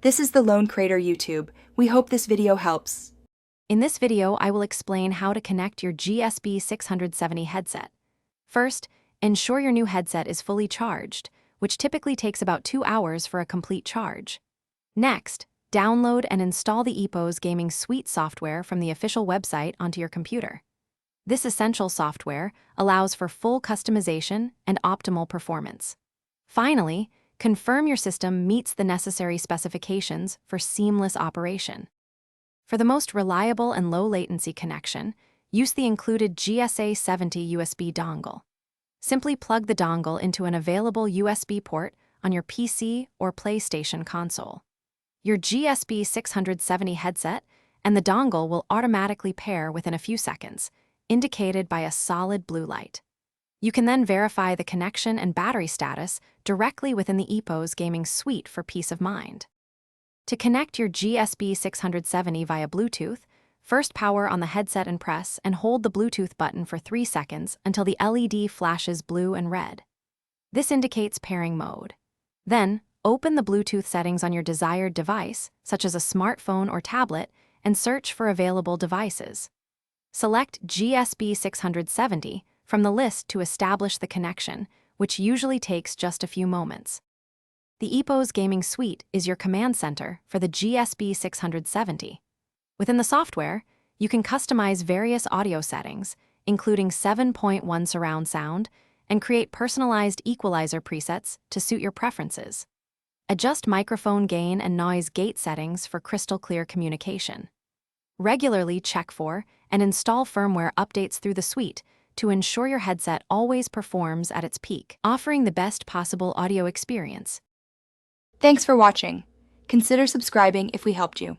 This is the Lone Crater YouTube. We hope this video helps. In this video, I will explain how to connect your GSP 670 headset. First, ensure your new headset is fully charged, which typically takes about 2 hours for a complete charge. Next, download and install the EPOS Gaming Suite software from the official website onto your computer. This essential software allows for full customization and optimal performance. Finally, confirm your system meets the necessary specifications for seamless operation. For the most reliable and low-latency connection, use the included GSA70 USB dongle. Simply plug the dongle into an available USB port on your PC or PlayStation console. Your GSP 670 headset and the dongle will automatically pair within a few seconds, indicated by a solid blue light. You can then verify the connection and battery status directly within the EPOS Gaming Suite for peace of mind. To connect your GSP 670 via Bluetooth, first power on the headset and press and hold the Bluetooth button for 3 seconds until the LED flashes blue and red. This indicates pairing mode. Then, open the Bluetooth settings on your desired device, such as a smartphone or tablet, and search for available devices. Select GSP 670 from the list to establish the connection, which usually takes just a few moments. The EPOS Gaming Suite is your command center for the GSP 670. Within the software, you can customize various audio settings, including 7.1 surround sound, and create personalized equalizer presets to suit your preferences. Adjust microphone gain and noise gate settings for crystal clear communication. Regularly check for and install firmware updates through the suite to ensure your headset always performs at its peak, offering the best possible audio experience. Thanks for watching. Consider subscribing if we helped you.